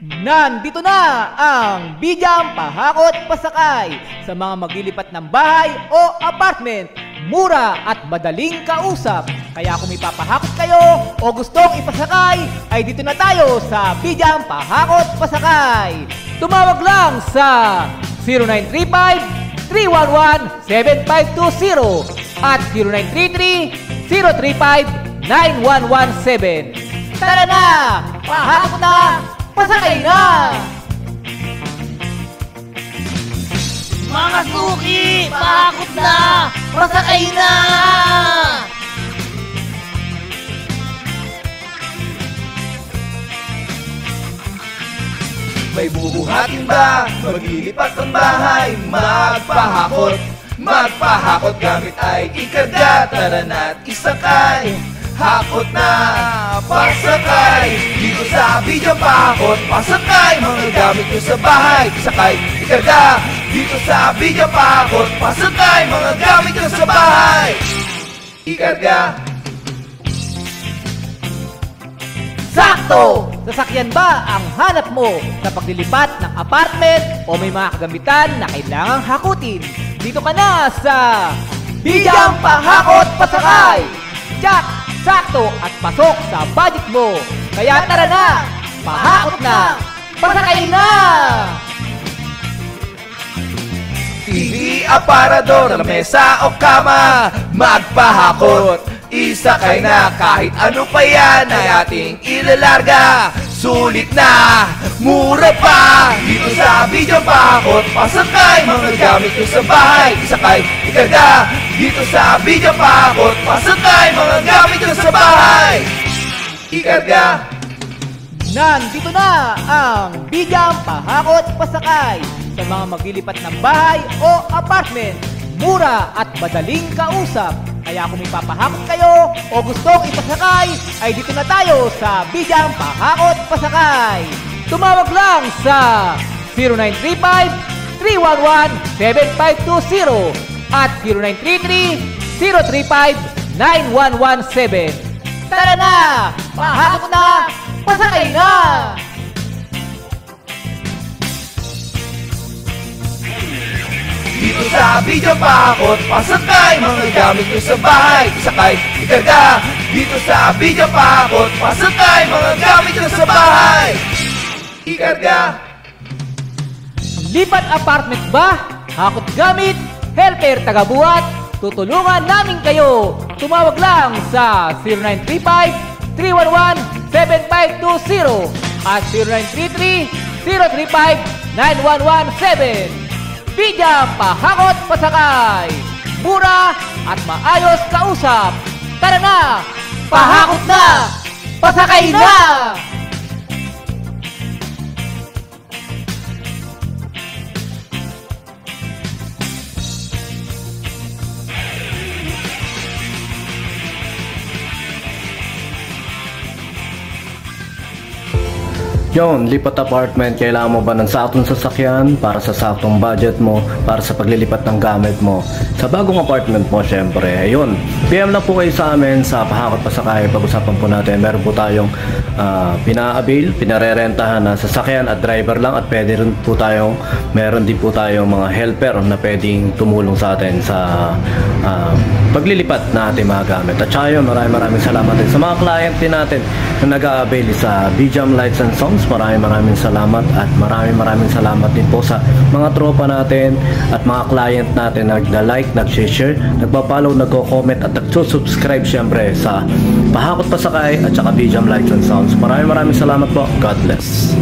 Nandito na ang Bidyang Pahakot Pasakay sa mga maglilipat ng bahay o apartment. Mura at madaling kausap. Kaya kung may papahakot kayo o gustong ipasakay, ay dito na tayo sa Bidyang Pahakot Pasakay. Tumawag lang sa 0935-311-7520 at 0933-035-9117. Tara na! Pahakot na! Pasakay na! Mga suki! Pahakot na! Pasakay na! May bubuhatin ba? Maglilipat ng bahay? Magpahakot! Magpahakot gamit ay ikarga. Tara na't isakay! Hakot na! Pasakay! Dito sa Bidyang Pahakot Pasakay! Mga gamit nyo sa bahay Sakay! Ikarga! Dito sa Bidyang Pahakot Pasakay! Mga gamit nyo sa bahay Ikarga! Sakto! Sasakyan ba ang hanap mo sa paglilipat ng apartment o may mga kagamitan na kailangang hakutin? Dito ka na sa Bidyang Pahakot Pasakay! Jack! Sakto at pasok sa budget mo. Kaya tara na! Pahakot na! Pasakay na! TV, aparador, lamesa o kama Magpahakot! Isakay na kahit ano pa yan ay ating ilalarga. Sulit na, mura pa. Dito sa Bidyang Pahakot Pasakay, mga gamit nyo sa bahay Isakay, ikarga. Dito sa Bidyang Pahakot Pasakay, mga gamit nyo sa bahay Ikarga. Nandito na ang Bidyang Pahakot Pasakay sa mga maglilipat ng bahay o apartment. Mura at madaling kausap. Kaya kung may papahakot kayo o gustong ipasakay, ay dito na tayo sa Bidyang Pahakot Pasakay. Tumawag lang sa 0935-311-7520 at 0933-035-9117. Tara na! Pahakot na! Pasakay na! Dito sa Bidyang Pahakot Pasakay, mga gamit nyo sa bahay Isakay, ikarga. Dito sa Bidyang Pahakot Pasakay, mga gamit nyo sa bahay Ikarga. Lipat apartment ba? Hakot gamit? Helper tagabuhat? Tutulungan namin kayo! Tumawag lang sa 0935-311-7520 at 0933-035-9117. Bidyang Pahakot Pasakay! Mura at maayos kausap! Tara na! Pahakot na! Pasakay na! Yon, lipat apartment, kailangan mo ba ng saktong sasakyan para sa saktong budget mo, para sa paglilipat ng gamit mo sa bagong apartment mo? Syempre, ayun, PM lang po kayo sa amin sa Pahakot Pasakay. Pag-usapan po natin, meron po tayong pina-avail, pinarerentahan na sasakyan at driver lang, at meron din po tayong mga helper na pwedeng tumulong sa atin sa paglilipat na ating mga gamit. At saka yun, maraming salamat din sa mga client din natin na nag-a-avail sa BJAM Lights and Sounds. Maraming salamat, at maraming salamat din po sa mga tropa natin at mga client natin na nag-like, nag-share, nagpa-follow, nagko-comment at nag-subscribe syempre sa Pahakot Pasakay at saka BJAM Lights and Sounds. Maraming salamat po. God bless.